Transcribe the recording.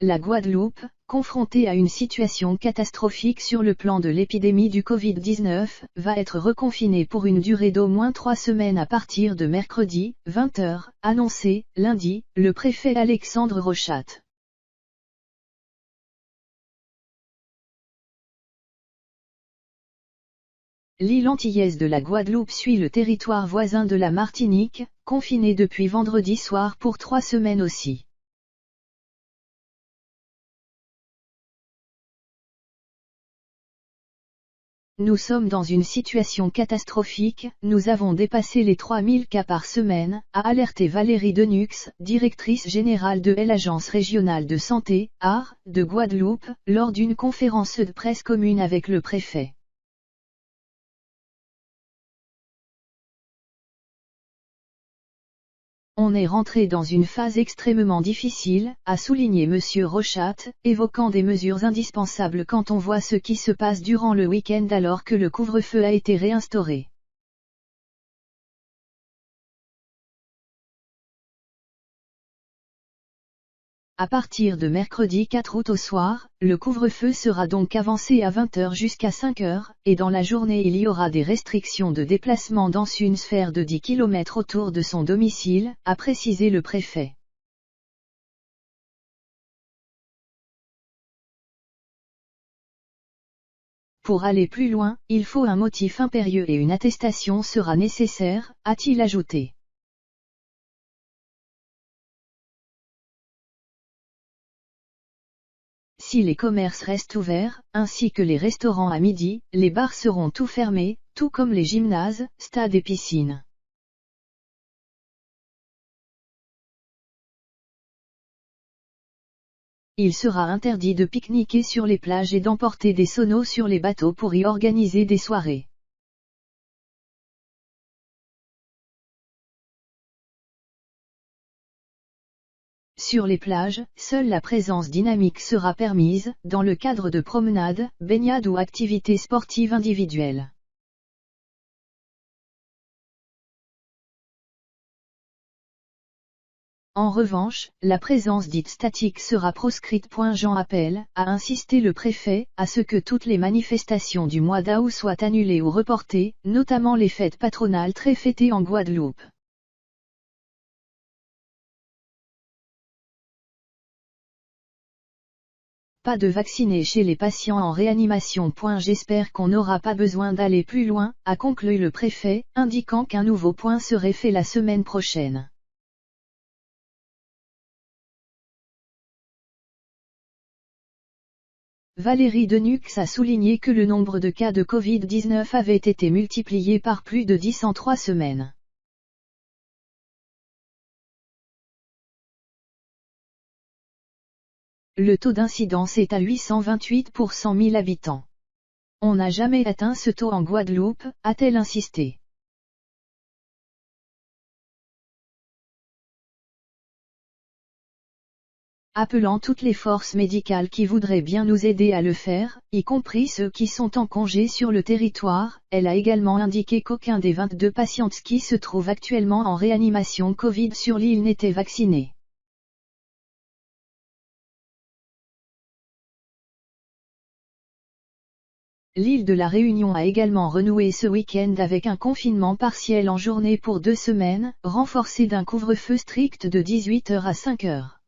la Guadeloupe, confrontée à une situation catastrophique sur le plan de l'épidémie du Covid-19, va être reconfinée pour une durée d'au moins 3 semaines à partir de mercredi, 20h, annoncé, lundi, le préfet Alexandre Rochat. L'île antillaise de la Guadeloupe suit le territoire voisin de la Martinique, confiné depuis vendredi soir pour 3 semaines aussi. Nous sommes dans une situation catastrophique, nous avons dépassé les 3000 cas par semaine, a alerté Valérie Denux, directrice générale de l'Agence régionale de santé, AR, de Guadeloupe, lors d'une conférence de presse commune avec le préfet. On est rentré dans une phase extrêmement difficile, a souligné M. Rochat, évoquant des mesures indispensables quand on voit ce qui se passe durant le week-end alors que le couvre-feu a été réinstauré. À partir de mercredi 4 août au soir, le couvre-feu sera donc avancé à 20h jusqu'à 5h, et dans la journée il y aura des restrictions de déplacement dans une sphère de 10 km autour de son domicile, a précisé le préfet. Pour aller plus loin, il faut un motif impérieux et une attestation sera nécessaire, a-t-il ajouté. Si les commerces restent ouverts, ainsi que les restaurants à midi, les bars seront tout fermés, tout comme les gymnases, stades et piscines. Il sera interdit de pique-niquer sur les plages et d'emporter des sonos sur les bateaux pour y organiser des soirées. Sur les plages, seule la présence dynamique sera permise, dans le cadre de promenades, baignades ou activités sportives individuelles. En revanche, la présence dite statique sera proscrite. Jean appelle, a insisté le préfet, à ce que toutes les manifestations du mois d'août soient annulées ou reportées, notamment les fêtes patronales très fêtées en Guadeloupe. Pas de vaccinés chez les patients en réanimation. J'espère qu'on n'aura pas besoin d'aller plus loin, a conclu le préfet, indiquant qu'un nouveau point serait fait la semaine prochaine. Valérie Denux a souligné que le nombre de cas de Covid-19 avait été multiplié par plus de 10 en 3 semaines. Le taux d'incidence est à 828 pour 100 000 habitants. On n'a jamais atteint ce taux en Guadeloupe, a-t-elle insisté. Appelant toutes les forces médicales qui voudraient bien nous aider à le faire, y compris ceux qui sont en congé sur le territoire, elle a également indiqué qu'aucun des 22 patientes qui se trouvent actuellement en réanimation Covid sur l'île n'était vacciné. L'île de la Réunion a également renoué ce week-end avec un confinement partiel en journée pour 2 semaines, renforcé d'un couvre-feu strict de 18h à 5h.